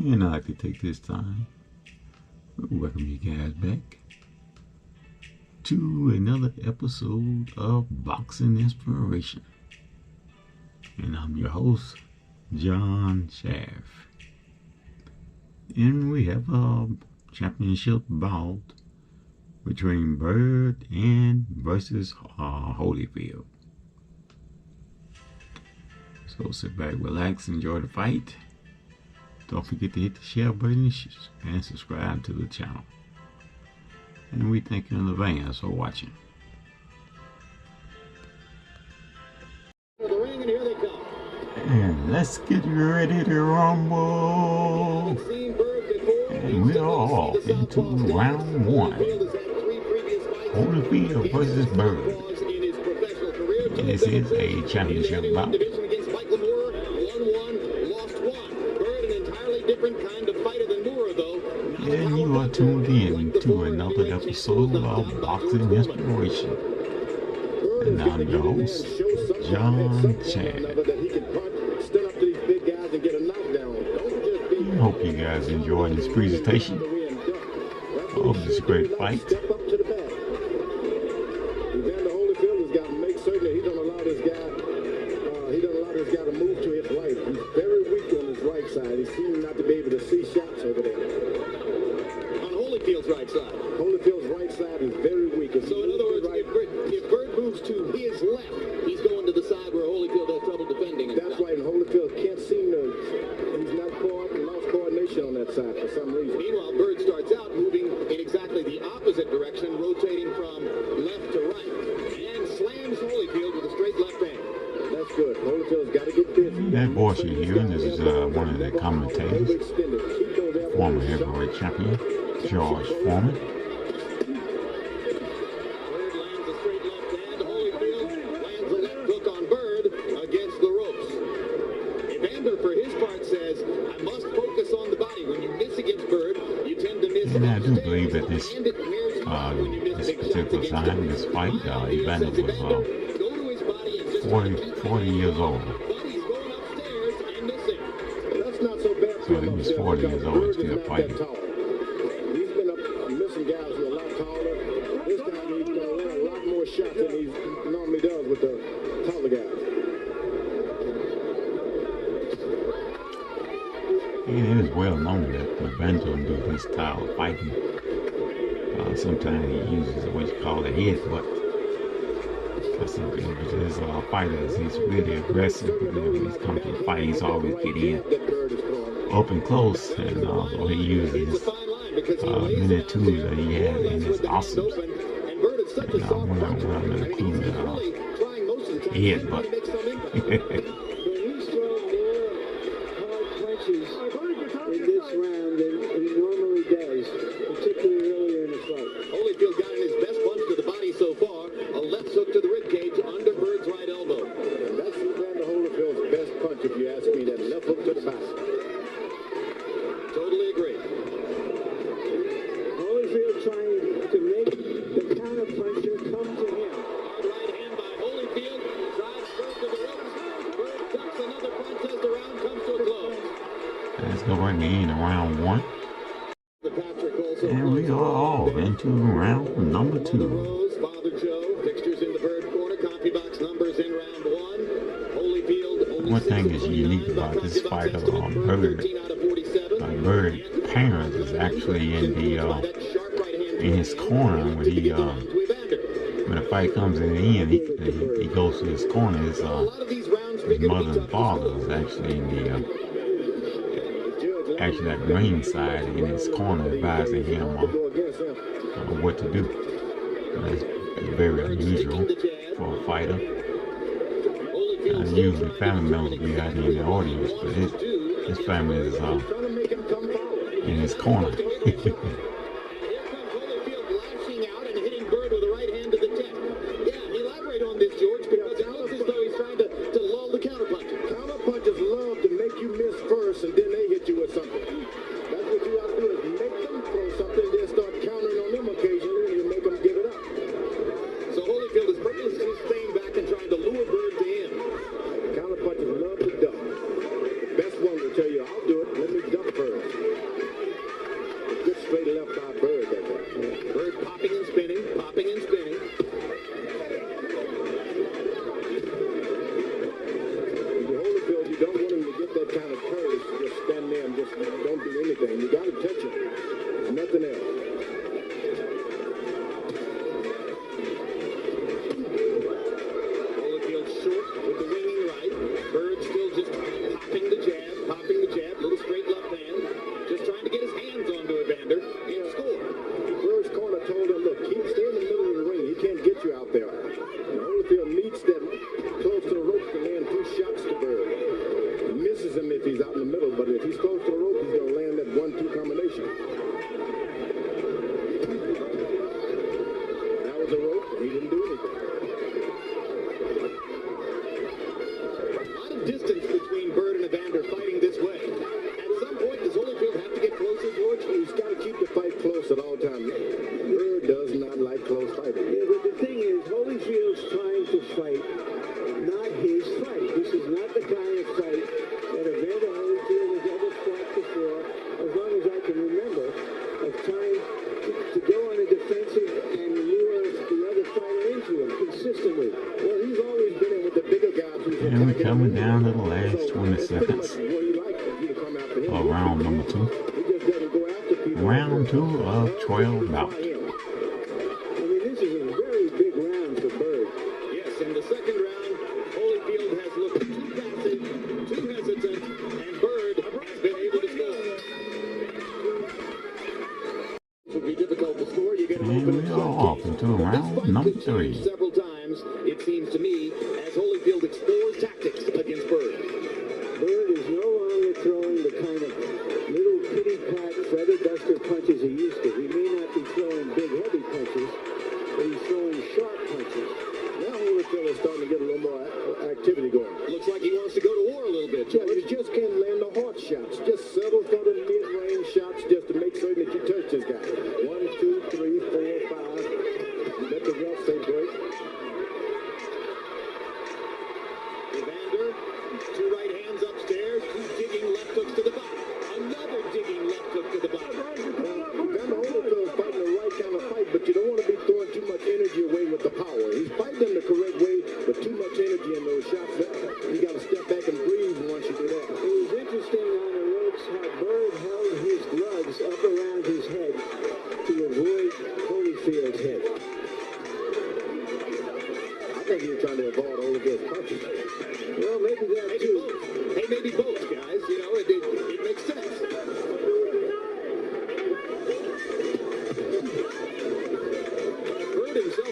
And I'd like to take this time to welcome you guys back to another episode of Boxing Inspiration. And I'm your host, John Shaft. And we have a championship bout between Byrd and versus Holyfield. So sit back, relax, enjoy the fight. Don't forget to hit the share button and subscribe to the channel. And we thank you in advance for watching. And let's get ready to rumble. And we're off into round one. Holyfield versus Byrd. And this is a championship bout. And you are tuned in to another episode of Boxing Inspiration. And I'm your host, John Chad. I hope you guys enjoyed this presentation of this great fight. Evander Holyfield has got to make certain that he don't allow this guy to move to his right. He's very weak on his right side. He seems not to be able to see shots over there. On Holyfield's right side. Holyfield's right side is very weak. So in other words, if Byrd moves to his left, he's going to the side where Holyfield has trouble defending. That's right, and Holyfield can't seem to, he's not lost coordination on that side for some reason. Meanwhile, Byrd starts out moving in exactly the opposite direction, rotating from left to right, and slams Holyfield with a straight left hand. That's good. Holyfield's got to get busy. That voice you're hearing, this is one of the commentators, former heavyweight champion, George Foreman. And I do believe that this particular time, this fight, Evander was 40 years old. So he was 40 years old and still fighting. He's been up missing guys who are a lot taller. This time he's going to land a lot more shots than he normally does with the taller guys. And it is well known that Evander don't do this style of fighting. Sometimes he uses what you call a headbutt. Because his fighters, he's really aggressive. Whenever he's come to the fight, he's always get in up and close. And so he uses many tools that he has in his arsenal. And one of them include headbutt. In this round than he normally does, particularly earlier in the fight. Holyfield got in his best punch to the body so far, a left hook to the ribcage under Byrd's right elbow. And that's Evander Holyfield's best punch, if you ask me, that left hook to the body. Totally agree. Holyfield trying to make the counter puncher come to him. Hard right hand by Holyfield, drives Byrd to the ropes. Byrd ducks another punch as the round comes to a close. Let's go right in round one. And we are off into round number two. One thing is unique about this fight of Byrd. Byrd's parents is actually in his corner when he when the fight comes in the end. He goes to his corner. His mother and father is actually in the that ringside in his corner, advising him what to do. It's very unusual for a fighter. Usually family members will be out here in the audience, but his family is in his corner. Counterpunchers love to make you miss first and then they hit you with something. That's what you have to do, is make them throw something, then start countering on them occasionally and you make them give it up. So Holyfield is purposely staying back and trying to lure Byrd to him. Counterpunchers love to duck. The best one will tell you, I'll do it, let me duck first. there. And Holyfield meets them close to the ropes to land 2 shots to Byrd. He misses him if he's out in the middle, but if he's close to the rope, he's going to land that 1-2 combination. That was a rope, and he didn't do anything. A lot of distance between Byrd and Evander fighting this way. At some point, does Holyfield have to get closer, George? He's got to keep the fight close at all times. Byrd does not like close fighting. Yeah, but the thing is, Holyfield's trying to fight, not his fight. This is not the kind of fight that Evander Holyfield has ever fought before, as long as I can remember, of trying to go on a defensive and lure the other fighter into him consistently. Well, he's always been in with the bigger guys. And we're coming down to the last 20 seconds of round number 2. Round 2 of 12 Bout. I mean, this is a very big round for Byrd. Yes, in the second round, Holyfield has looked too passive, too hesitant, and Byrd has been able to score. It would be difficult to score. You get an And we are off into round number 3. Several times, it seems to me, as Holyfield explores tactics against Byrd. Byrd is no longer throwing the kind of little kitty-pat feather duster punches he used to. He may not be throwing big, heavy punches, but he's throwing sharp punches. Now Holyfield is starting to get a little more activity going. Looks like he wants to go to war a little bit. Yeah, you just can't land the hard shots. Just settle for the mid-range shots just to make certain that you touch this guy. 1, 2, 3, 4, 5. Let the ref say break. Evander, 2 right hands upstairs, 2 digging left hooks to the bottom. Another digging left hook to the bottom. Evander Holyfield is fighting the right kind of fight, but you don't want to be throwing too much energy away with the power. He's fighting in the correct way, but too much energy in those shots. You got to step back and breathe once you do that. It was interesting on the ropes how Byrd held his gloves up around his head to avoid Holyfield's head. I think he was trying to avoid Holyfield's punches. Well, maybe that too. Hey, maybe both, guys. You know, it makes sense.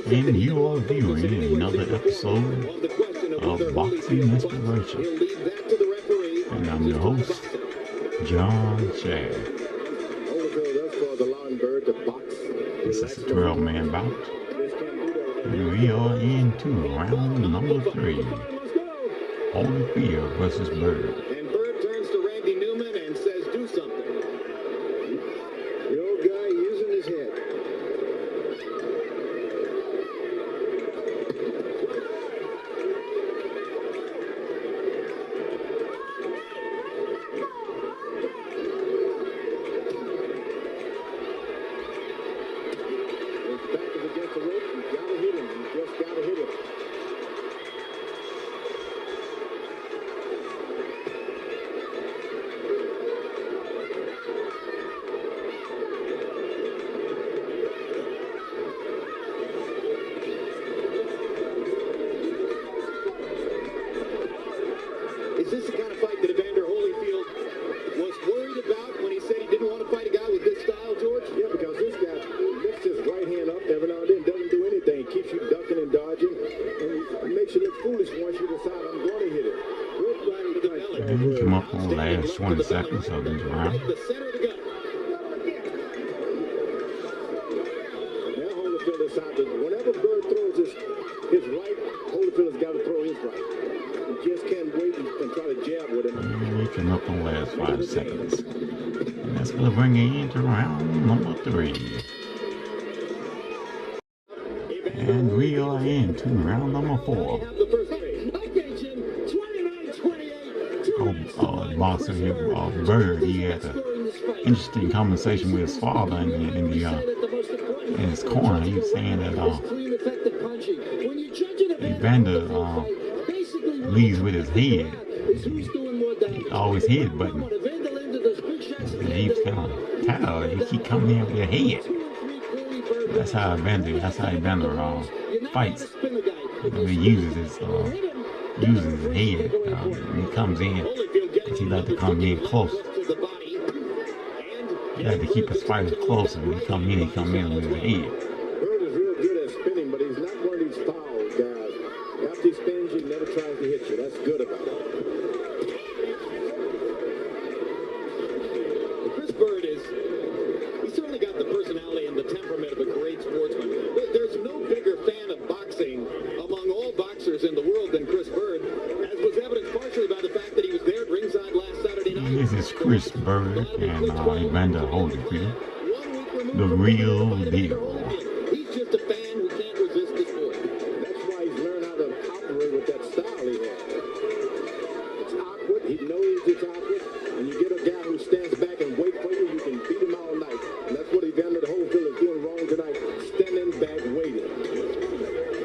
And you are viewing another episode of Boxing Inspiration. And I'm your host, John Shad. This is a 12-man bout. And we are into round number 3. Holyfield versus Byrd. And Byrd turns to Randy Newman and says, do something. The old guy using his head. His back is against the rope. You gotta hit him. You just gotta hit him. Is this the kind of fight that Evander Holyfield was worried about when he said he didn't want to fight a guy with this style, George? Yeah, because this guy lifts his right hand up every now and then, doesn't do anything, keeps you ducking and dodging, and it makes you look foolish once you decide I'm going to hit it. Good body punch. And we come up on the last 20 seconds of this round. The center of the gut. Now Holyfield decides that whenever Byrd throws his right, Holyfield has got to throw his right. You just can't wait and try to jab with him. And we come up on the last 5 seconds. And that's going to bring it into round number 3. And we are into round number 4. Boxer here, Byrd, he had an interesting conversation with his father in his corner. He was saying that Evander leads with his head. He always head button. He was kind of tired. He keep coming in with his head. That's how Evander fights. He uses his head. When he comes in, he like to come in close. He like to keep his fighters close. When he come in with his head. Byrd is real good at spinning, but he's not one of these boxers in the world than Chris Byrd, as was evidenced partially by the fact that he was there at ringside last Saturday night. This is Chris Byrd and Evander Holyfield, the real deal. He's just a fan who can't resist the sport. That's why he's learned how to operate with that style he has. It's awkward. He knows it's awkward. And you get a guy who stands back and waits for you, you can beat him all night. And that's what Evander Holyfield is doing wrong tonight, standing back waiting.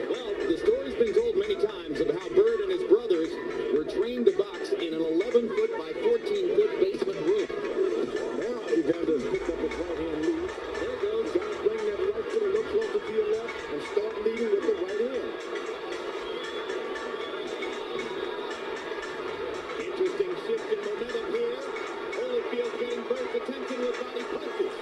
Well, the story's been told many times of how Byrd and his brothers were trained to box in an 11-foot by 14-foot basement room. Now Evander's picked up his right hand lead. There it goes. Got to bring that right foot a little closer to your left and start leading with the right hand. Interesting shift in momentum here. Holyfield getting Byrd's attention with body punches.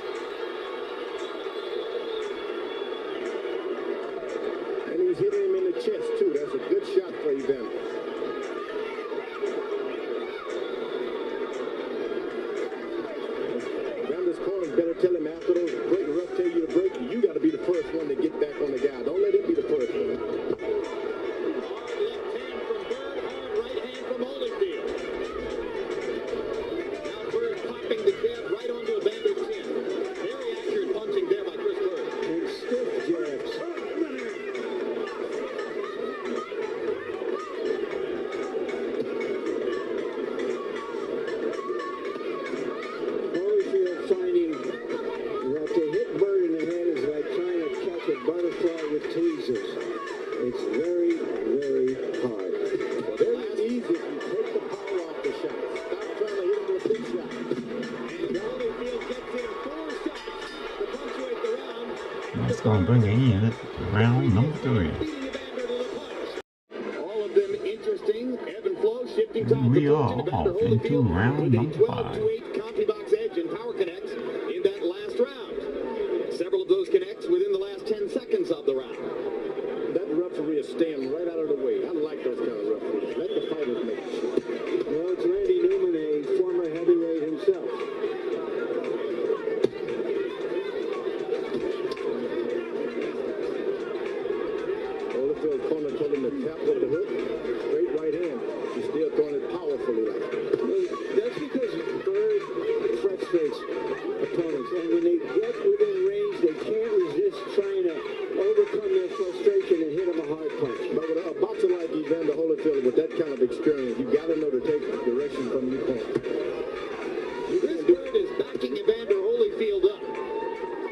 And he's hitting him in the chest, too. That's a good shot for Evander. Evander's corners better tell him after those break, ref tell you to break, you got to be the first one to get back on the guy. Don't let him be the first one. Hard left hand from Byrd, hard right hand from Holyfield. Now Byrd popping the jab right onto Evander's chin. Very accurate punching there by Chris Byrd. And stiff jabs. Holyfield finding that to hit Byrd in the head is like trying to catch a butterfly with tweezers. It's very, very hard. Well, they're not easy if you take the power off the shot. Stop trying to hit him with a big shot. And Holyfield gets in 4 shots to punctuate the round. That's going to bring it in at round number 3. Beating Evander to the punch. All of them interesting. Ebb and flow, shifting times. We are off into round number 5. 12-8 CompuBox edge and power connects in that last round. Several of those connects within the last 10 seconds of the round. That referee is staying right out of the way. I like those kind of referees. Let the fighters make the shot. Well, it's Randy Newman, a former heavyweight himself. Holyfield corner told him to tap with the hook. Straight right hand. He's still throwing it powerfully like that. Well, that's because Byrd frustrates opponents, and when they get within range, they can't resist trying to overcome their frustration and hit them a hard punch. But with a boxer like Evander Holyfield with that kind of experience, you got to know to take direction from your corner. Chris Byrd is backing Evander Holyfield up.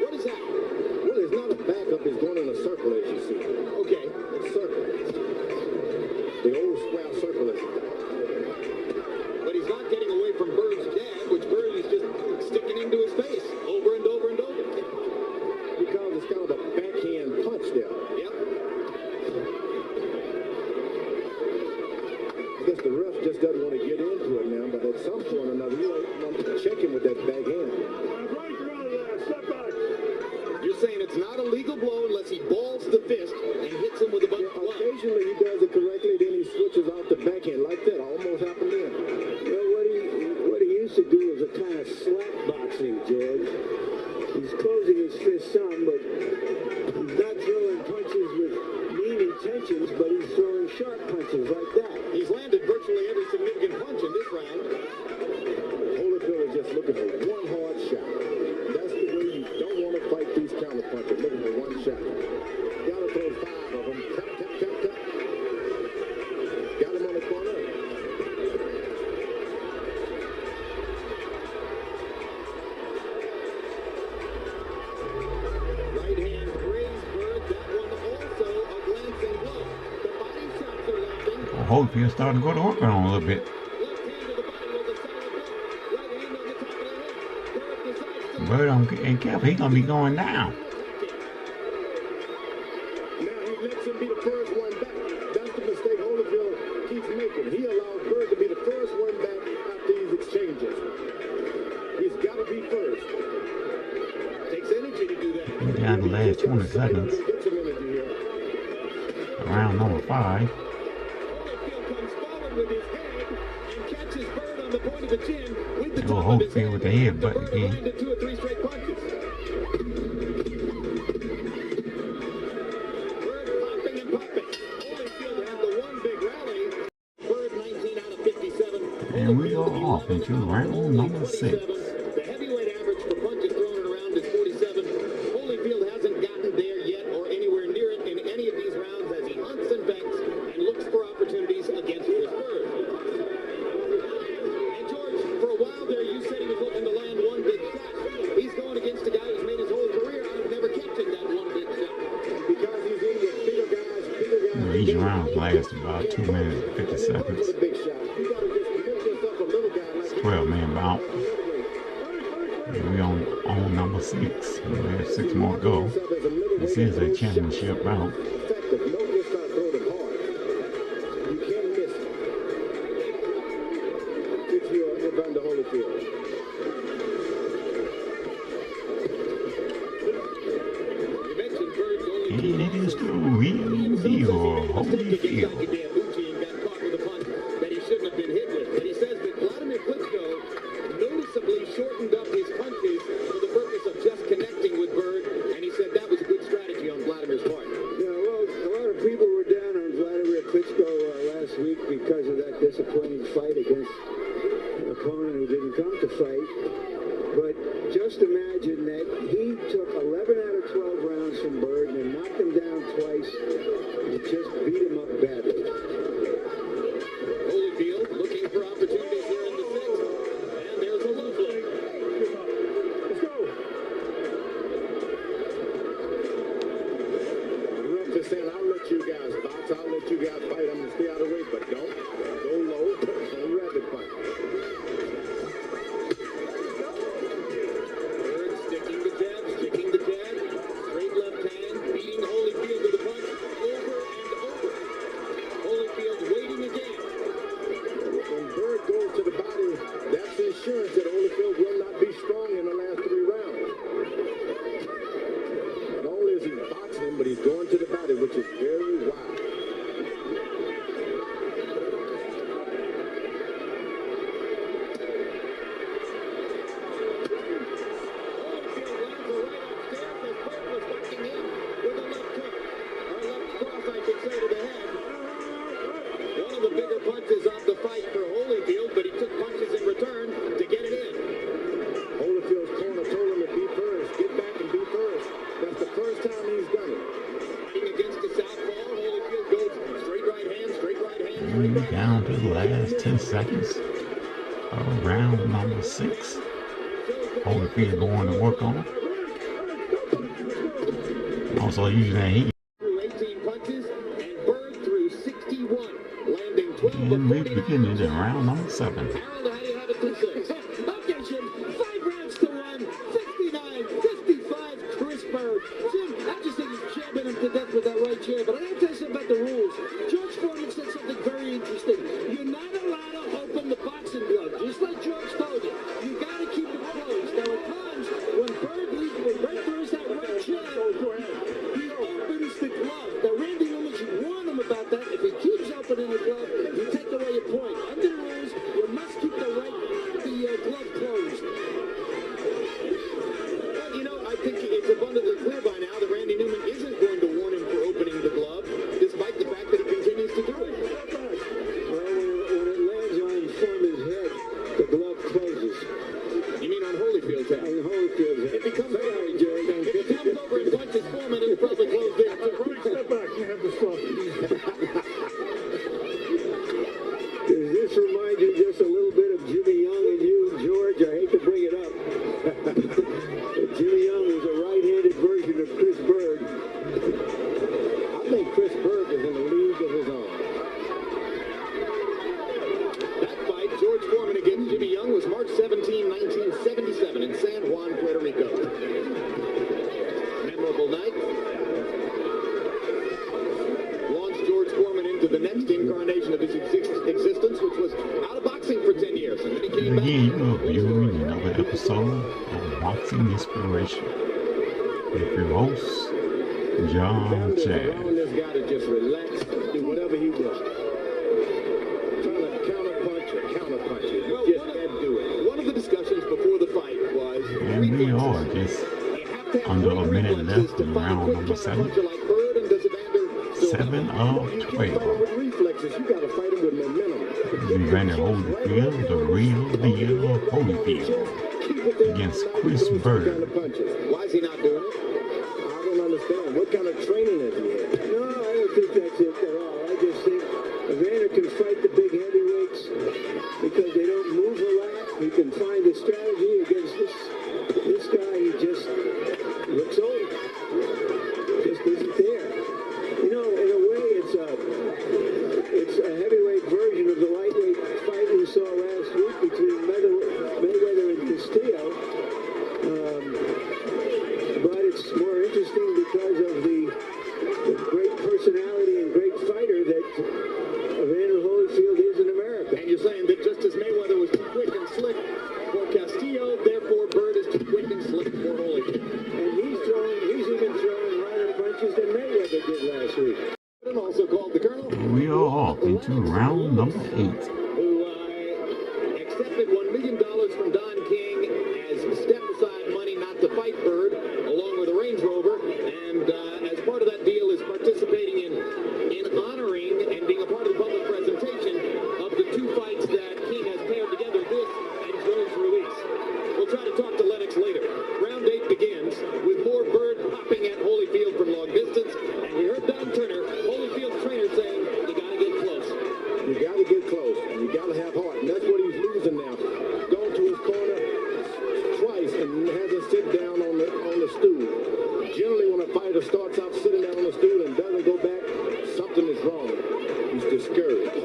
What is that? Well, it's not a backup. It's going in a circle, as you see. Okay. It's circle. The old square circle is. But he's not getting away from Byrd's jab, which Byrd is just sticking into his face over and over and over. Because it's kind of a backhand punch there. Yep. I guess the ref just doesn't want to get into it now, but at some point or another, you want to check him with that backhand. You're saying it's not a legal blow unless he balls the fist and hits him with a bunch of gloves. Occasionally he does it correctly, then he switches off the backhand like that. Almost happened there. Well, what he used to do was a kind of slap boxing, George. He's closing his fist some, but he's not throwing punches with mean intentions, but he's throwing sharp punches like that. He's landed virtually every significant punch in this round. Holyfield is just looking for one hard shot. That's the way you don't want to fight these counter punches, looking for one shot. Gotta throw 5 of them. Tap, tap, tap, tap. Got him on the corner. Right hand grazed Byrd. That one also a glancing blow. The body shots are landing. Holyfield starting to go to work on him a little bit. Left hand to the body was a solid blow. Right hand on the top of the head. Byrd decides to Byrd ain't careful. He's going to be going down. Now he lets him be the first one back. That's the mistake Holyfield keeps making. He allows Byrd to be the first one back after these exchanges. He's got to be first. takes energy to do that. Down the last 20 seconds. Get some energy here. Round number 5. Holyfield comes forward with his head and catches Byrd on the point of the chin with the Go top of his Holyfield head. with the headbutt Byrd again. landed 2 or 3 straight punches. Byrd popping and popping. Holyfield had the And we are off into round number 6. The heavyweight average for punches thrown around is 47. Holyfield hasn't gotten there yet or anywhere near it in any of these rounds as he hunts and bets and looks for opportunities against Byrd. And George, for a while there, you said he was looking to land one big shot. He's going against a guy who's made his whole career out of never catching that one big shot. Because he's in with bigger guys. Each round lasts about 2 minutes and 50 seconds. For the big shot. You gotta just make yourself a little guy like 12-man bout. And we on number 6. We have 6 more to go. This is a championship bout. effective. No just start throwing it hard. You can't miss it. It's your Evander Holyfield. You mentioned Bird's only And it is the real deal, Holyfield. got caught with a punch that he shouldn't have been hit with. But he says that Vladimir Klitschko noticeably shortened up his punches for the purpose of just connecting with Byrd, and he said that was a good strategy on Vladimir's part. Yeah, well, a lot of people were down on Vladimir Klitschko last week because of that disappointing fight against an opponent who didn't come to fight. But just imagine that he took 11 out of 12 rounds from Byrd and knocked him down twice and just beat him up badly. Holyfield looking for opportunities here in the 6th, and there's a low blow. Let's go. The ref just saying, I'll let you guys box, I'll let you guys fight, I'm gonna stay out of the way, but don't go low, don't rapid fight. Byrd sticking the jab, straight left hand, beating Holyfield with a punch over and over. Holyfield waiting again. When Byrd goes to the body, that's insurance that Holyfield will not be strong in the last 3 rounds. Not only is he boxing him, but he's going to the body, which is very wild. One of the bigger punches of the fight for Holyfield, but he took punches in return to get it in. Holyfield's corner told him to be first, get back and be first. That's the first time he's done it. Fighting against the southpaw, Holyfield goes straight right hand, straight right hand, straight And right hand. down to the last 10 seconds of round number 6. Holyfield going to work on it. Also using that heat. Through 18 punches, and Byrd through 61, landing 12 And we of 49. begin in round number 7. Harold, how do you have it through 6? Okay, Jim. 5 rounds to 1. 69-55, Chris Byrd. Jim, I just think he's jabbing him to death with that right chair. But I got to tell you something about the rules. George Foreman said something very interesting. You're not allowed to open the boxing glove, just like George told you. You got to keep it closed. Now, at times, when Byrd throws that right jab, he opens the glove. Now, Randy Newman should warn him about that. If he keeps opening the glove, you take away a point. Under the rules, you must keep the glove closed. Well, you know, I think it's abundantly clear by now that Randy Newman isn't going to warn him for opening the glove, despite the fact that he continues to do it. Well, when it lands on Foreman's head, the glove closes. You mean on Holyfield's head? On Holyfield's head. If he comes over, and punches Foreman, it'll probably close there too. Step back. You have to stop. Does this remind you just a little bit of Jimmy Young and you, George? I hate to bring it up. But Jimmy Young was a right-handed version of Chris Byrd. I think Chris Byrd is in a league of his own. That fight, George Foreman against Jimmy Young, was March 17, 1977 in San Juan, Puerto Rico. Memorable night. Launched George Foreman into the next incarnation of his existence, which was out of boxing for 10 years. And then he came And back. again, you are viewing another episode of Boxing Inspiration with your host, John Evander's Chad. allowing this guy to just relax, do whatever he wants. Trying to counterpunch it. Well, He just can't do it. one of the discussions before the fight was And we are just you have to have under a minute reflexes left to in fight a round quick number 7. counterpuncher like Byrd, and does Evander 7 of You can't fight him 12. with reflexes. You got to fight him with momentum. Evander Holyfield, the real deal Holyfield, against Chris Byrd. Why is he not doing it? I don't understand. What kind of training has he had? No, I don't think that's it at all. I just think Evander can fight the big heavyweights because they don't move a lot. He can find a strategy against this guy. He just looks old. Just isn't there. You know, in a way, it's a heavyweight version of the lightweight fight we saw last week between Mayweather and Castillo. But it's more interesting because of the great personality and great fighter that Evander Holyfield is in America. And you're saying that just as Mayweather was too quick and slick for Castillo, therefore Byrd is too quick and slick for Holyfield. And he's even throwing harder punches than Mayweather did last week. And also called the Colonel, We are off into round number 8. who accepted $1 million from Don King as step-aside money not to fight Byrd, along with a Range Rover, and as part of that deal is participating in honoring and being a part of the public presentation of the 2 fights that King has paired together, this and Joe's release. We'll try to talk to Lennox later. Round 8 begins with more Byrd popping at Holyfield from long distance, and we heard Don Turner, Holyfield's trainer, saying, you gotta get close. You got to get close. You got to have heart. And that's what he's losing now. Going to his corner twice and has to sit down on the stool. Generally, when a fighter starts out sitting down on the stool and doesn't go back, something is wrong. He's discouraged.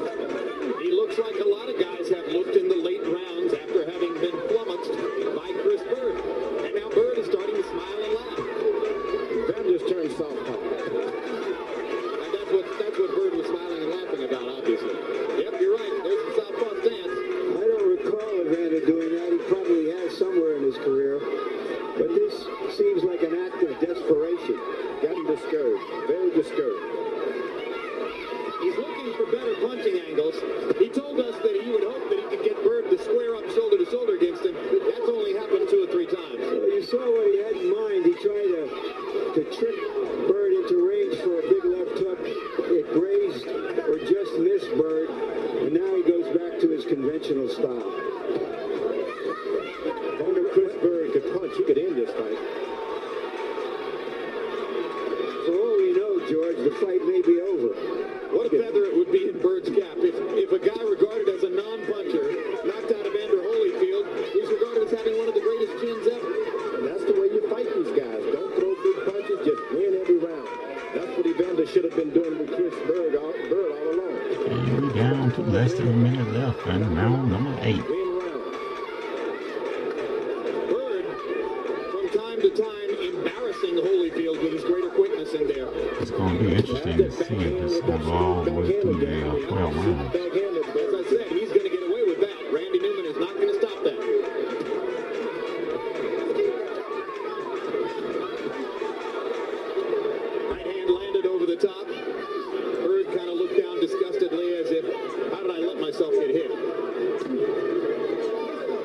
He looks like a lot of guys have looked in the late rounds after having been flummoxed by Chris Byrd. And now Byrd is starting to smile and laugh. That just turned southpaw. And that's what Byrd was smiling and laughing about, obviously. Yep, you're right. There's the southpaw stance. I don't recall Evander doing that. He probably has somewhere in his career. But this seems like an act of desperation. Gotten discouraged. Very discouraged. He's looking for better punching angles. He told us that he would hope that he could get Byrd to square up shoulder to shoulder against him. That's only happened 2 or 3 times. Well, you saw what he had in mind. He tried to trick Byrd into range for a big left hook. It grazed or just missed Byrd. And now he goes back to his conventional style. I wonder if Chris Byrd could punch. He could end this fight. For all we know, George, the fight may be over. What a feather it would be in Byrd's cap if a guy regarded as a non-puncher knocked out Evander Holyfield, who's regarded as having one of the greatest chins ever. And that's the way you fight these guys. Don't throw big punches. Just win every round. That's what Evander should have been doing with Chris Byrd all along. And we down to less than a minute left in round number 8. Win round. Byrd, from time to time, embarrassing Holyfield with his greater quickness in there. It's going to be interesting to see if this is going to go all the way through the 12 rounds. Backhanded As Byrd. I said, he's going to get away with that. Randy Newman is not going to stop that. Right hand landed over the top. Byrd kind of looked down disgustedly as if, how did I let myself get hit?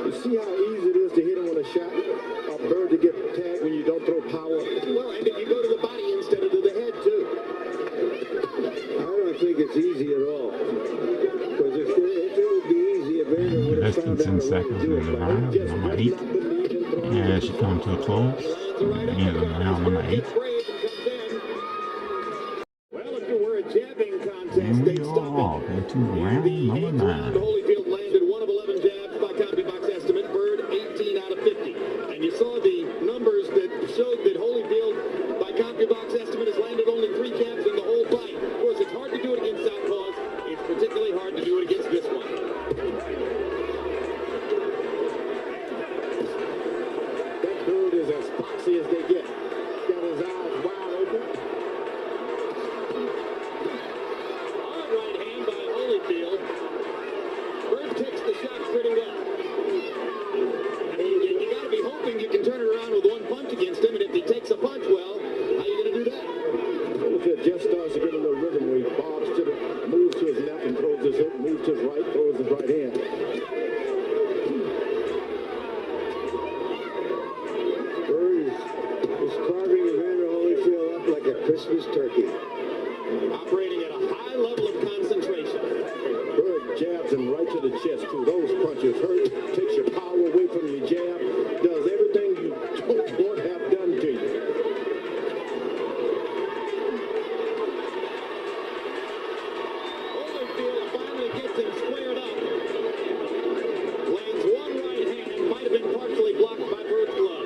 You see how easy it is to hit him with a shot? Or Byrd to get tagged when you don't throw power? Well, and if you go to the body instead of to the head, too. I don't think it's easy at all. Because if it would be easy, Evander would have Less than found 10 out a way seconds to do in the it. round number 8. And she comes to a close. End of round number 8. Well, if it were a jabbing contest, And we they'd are stop off it. into round number 9. Holyfield landed 1 of 11 jabs by CompuBox estimate. Byrd 18 out of 50. And you saw the numbers that showed that Holyfield, by CompuBox estimate, has landed only 3 jabs in the whole fight. Of course, it's hard to do it against southpaws. It's particularly hard to do it against this one. That Byrd is as foxy as they get. Got his eyes wide open. Hard right hand by Holyfield. Byrd takes the shot pretty well. I mean, you got to be hoping you can turn it around with 1 punch against him, and if he takes a punch well, how are you going to do that? Holyfield just starts to get a little rhythm where he bobs to the, moves to his left and throws his hook, moves to his right, throws his right hand. Byrd is carving Evander Holyfield up like a Christmas turkey. Operating right to the chest, too. Those punches hurt, takes your power away from your jab, does everything you don't want to have done to you. Holyfield finally gets him squared up. Lands one right hand, might have been partially blocked by Byrd's glove.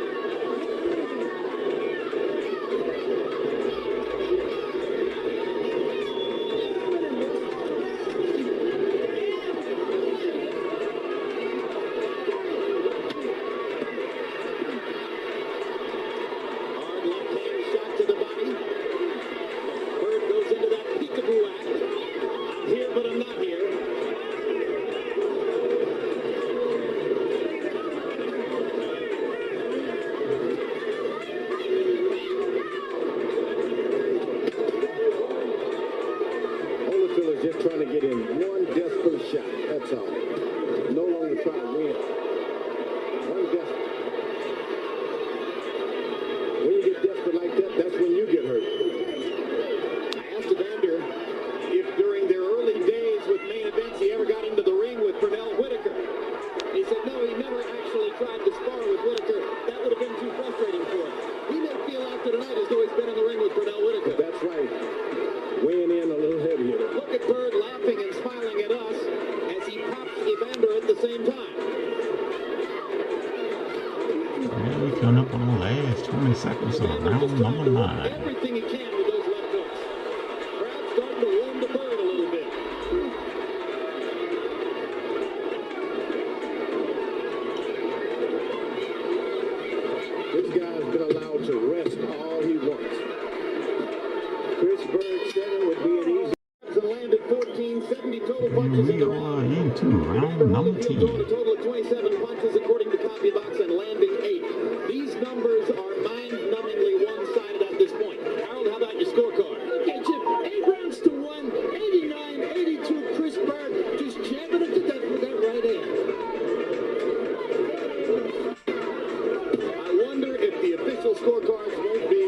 Hard left hand shot to the body. Byrd goes into that peekaboo act. I'm here, but I'm not here. Holyfield is just trying to get in one desperate shot. That's all. No longer trying to win. One desperate. When you get desperate like that, that's when you get hurt. I asked Evander if during their early days with main events he ever got into the ring with Pernell Whitaker. He said no, he never actually tried to spar with Whitaker. That would have been too frustrating for him. He may feel after tonight as though he's been in the ring with Pernell Whitaker. That's right. Weighing in a little heavier. Look at Byrd laughing and smiling at us as he pops Evander at the same time. Yeah, we coming up on the last 20 seconds of round number 9. Everything he can with those left hooks. Crowd starting to warm to Byrd a little bit. This guy's been allowed to rest all he wants. Chris Byrd said it would be an easy. And landed 14, 70 total punches in We the are round. into round number Holyfield throwing a 10. total of 27 punches according to CopyBox and landing 8. These numbers are mind-numbingly one-sided at this point. Harold, how about your scorecard? Okay, Chip, 8 rounds to 1, 89, 82. Chris Byrd just jabbing it to death with that right hand. I wonder if the official scorecards won't be...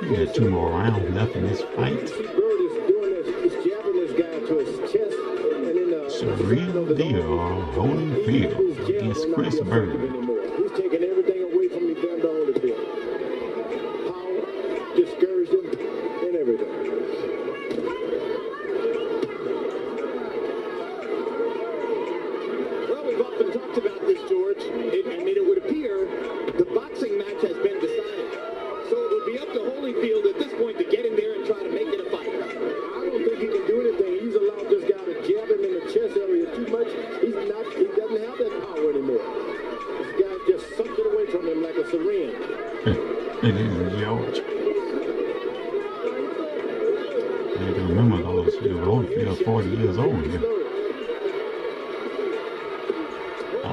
We got 2 more rounds left in this fight. See, Byrd is doing this. He's jabbing this guy to his chest, and in the Surreal deal, Holyfield against Chris Byrd. He's taking everything away from Evander Holyfield. Power, discouraged him, and everything. Well, we've often talked about this, George. It would appear the boxing match has been decided. So it would be up to Holyfield at this point to get in there and try to make it a fight. I don't think he can do anything. He's allowed this guy to jab him in the chest area too much. He doesn't have that power anymore. This guy just sucked it away from him like a syringe. It is George. I have to remember those Holyfield's 40 years old here.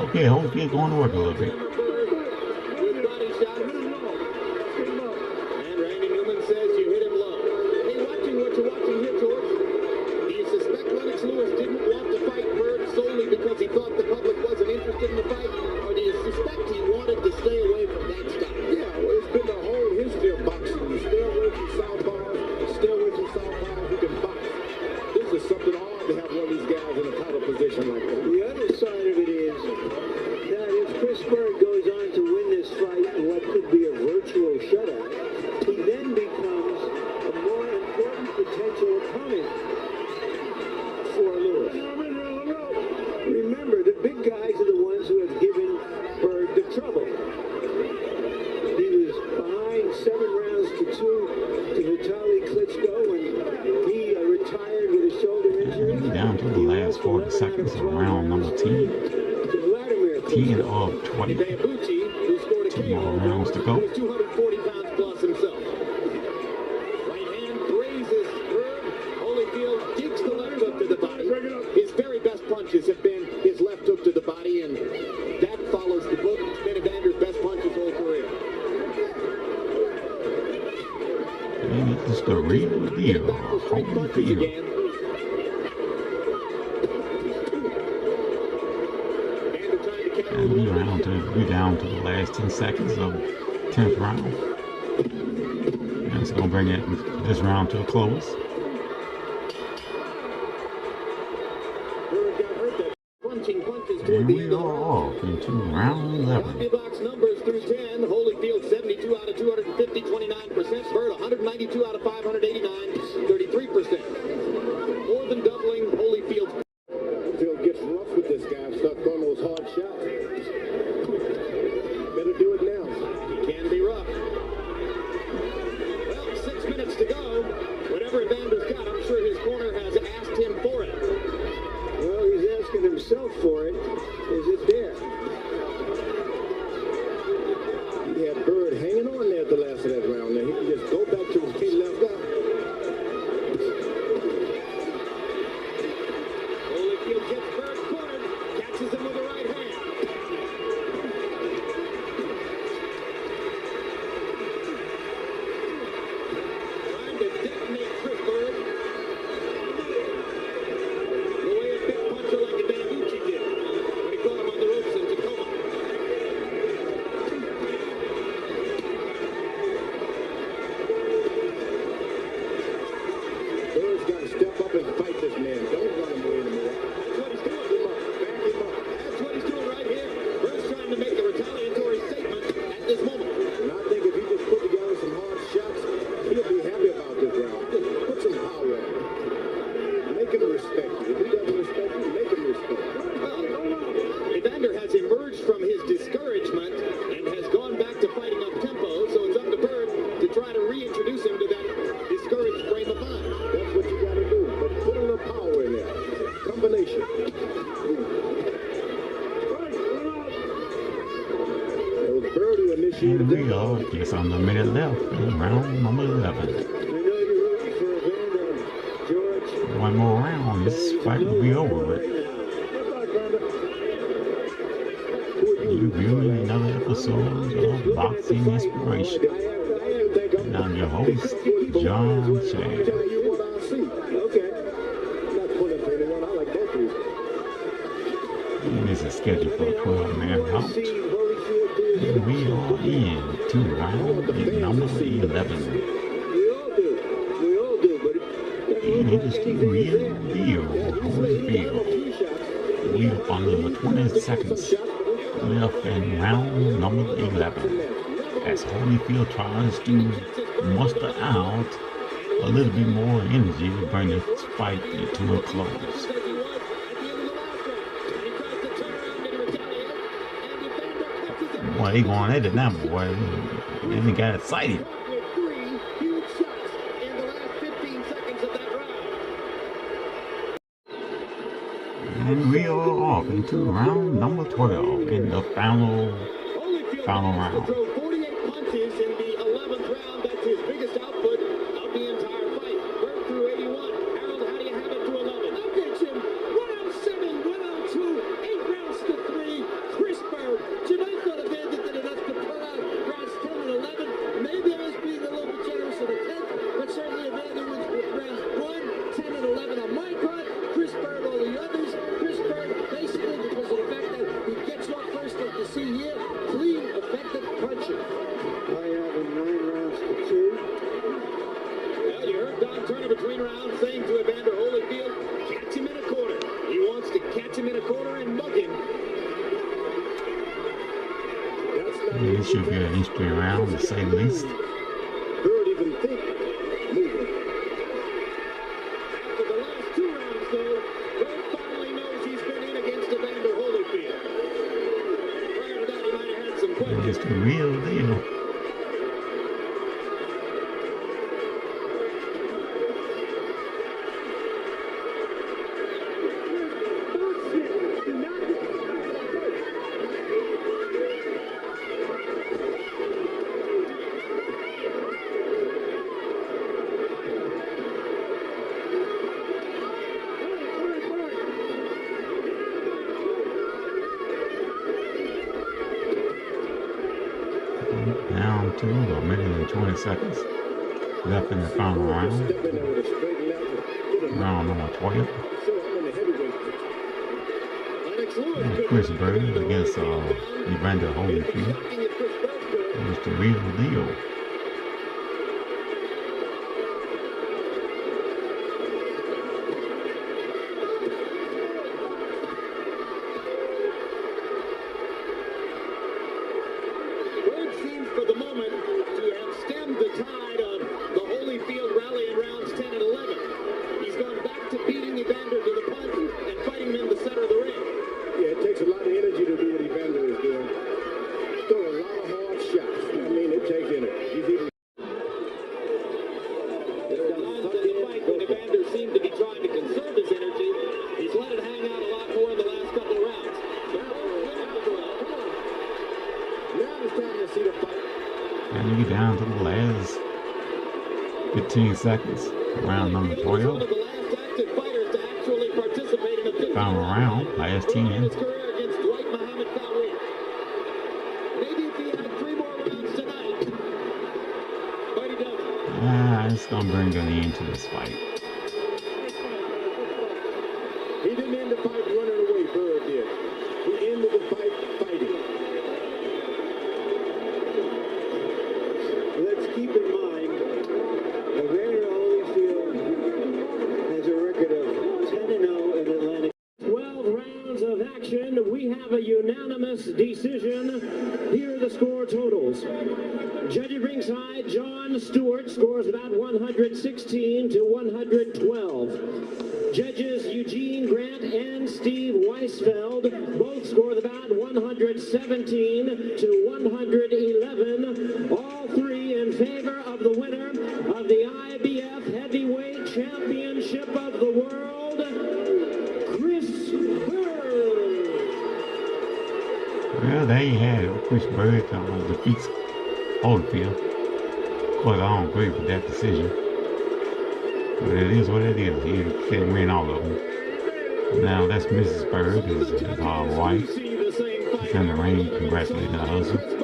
Okay, Holyfield going to work a little bit. Good body shot. And Randy Newman says you hit him low. Hey, watching what you're watching here, George. Do you suspect Lennox Lewis didn't want to fight Byrd solely because he thought the public wasn't interested in the fight? Or do you suspect he wanted to stay away from that style? Yeah, well, it's been the whole history of boxing. You stay away from southpaws, stay away from southpaws who can box. This is something odd to have one of these guys in a title position like that. The other side of it is that if Chris Byrd goes on to win this fight in what could be a virtual shutout, he then becomes a more important potential opponent for Lewis. Remember, the big guys are the ones who have given Byrd the trouble. He was behind 7 rounds to 2 to Vitaly Klitschko, and he retired with a shoulder injury. We're down to the last 40 seconds of round number 10. 10 of 20. Bambucci, who scored a 2 KO, more rounds to go. was 240 pounds plus himself. Right hand grazes Byrd. Holyfield digs the left hook to the body. His very best punches have been his left hook to the body, and that follows the book. It's been Evander's best punch his whole career. And it's the real deal, Holyfield. Again. And we're down to the last 10 seconds of 10th round. And it's going to bring this round to a close. Byrd got hurt that And we are off into round 11. Lucky box numbers through 10. Holyfield 72 out of 250, 29%. Byrd 192 out of 589, 33%. More than doubling Holyfield's. Holyfield gets rough with this guy. Start throwing those hard shots. Better do it now. He can be rough. Well, 6 minutes to go. Whatever Evander's got, I'm sure his corner has asked him for it. Well, he's asking himself for it. Is it there? He had Byrd hanging on there at the last of that round. Now he can just go back to his feet left out. Holyfield gets Byrd cornered, catches him with the right hand. Trying to detonate Chris Byrd. The way a big puncher like Evander did when he caught him on the ropes in Tacoma. Bird's got to step up and fight this man. Don't run him away anymore. That's what he's doing. Back him up. Back him up. That's what he's doing right here. Bird's trying to make a retaliatory statement at this moment. And I think if he just put together some hard shots, he'll be happy about this round. Just put some power on him. Make him respect you. If he doesn't respect you, make him respect you. Evander has emerged from his discouragement and has gone back to fighting up tempo, so it's up to Byrd to try to reintroduce him to that discouraged frame of mind. That's what you got to do. But put a little power in there. Combination. It was Byrd who initiated And we that. are just under a minute left in round number 11. I know you're rooting for Evander, George. One more round, this fight will be over with. You viewing another episode of Boxing Inspiration. And I'm your host, John Shea. Tell you what I see. Okay. Not pulling for anyone. I like both of you. And this is scheduled for a 12-man bout. See Holyfield do his And we are in to round number 11. We all do. We all do, but And it is the real deal, Holyfield. We are under the 20 seconds left in round number 11. As Holyfield tries to muster out a little bit more energy to bring this fight to a close. Boy, they going at it now, boy. And they got excited. With 3 huge shots in the last 15 seconds of that round. And we are off into round number 12 in the final Holyfield round. managed to throw 48 punches in the 11th round. That's his biggest output of the entire fight. Byrd threw 81. Harold, how do you have it to 11? Okay, Jim. 107, 102, 8 rounds to 3. Chris Byrd. Jim, I thought Evander did enough to pull out rounds 10 and 11. Maybe I was being a little bit generous in the 10th, but certainly Evander wins with rounds 1, 10, and 11 on my part. Chris Byrd, all the others. Chris Byrd, basically because of the fact that he gets off first, like you see here, clean, effective punching. I have him 9 rounds to 2. Well, you heard Don Turner between rounds saying to Evander Holyfield, catch him in a corner. He wants to catch him in a corner and mug him. That's not And this should be an interesting round, to say the least. Byrd even think moving. After the last 2 rounds, though, Byrd finally knows he's been in against Evander Holyfield. Prior to that, he might have had some And questions. it's the real deal. Down to a minute and 20 seconds left in the final round. Step in there with a straight left. Get him. Round number 12. So I'm in the heavyweight. Alex Lewis And could Chris have Byrd Evander against Holyfield. Evander Holyfield. Shocking if Chris Byrd could. It's the real deal. 15 seconds. Round number 12. Final round, last 10. Maybe if he had 3 more rounds tonight, but he doesn't. It's gonna bring an end to this fight. He didn't end the fight running away, Byrd did. He ended the fight fighting. Let's keep in mind, Evander Holyfield has a record of 10-0 in Atlantic. 12 rounds of action. We have a unanimous decision. Here are the score totals. Judge at ringside, John Stewart scores about 116 to 112. Judges Eugene Grant and Steve Weisfeld both scored about 117 to 111. All three in favor of the winner of the IBF Heavyweight Championship of the World, Chris Byrd. Well, there you have it. Chris Byrd defeats Holyfield. Of course, I don't agree with that decision. But it is what it is. He can win all of them. Now, that's Mrs. Byrd, his wife. She's in the ring congratulating her husband.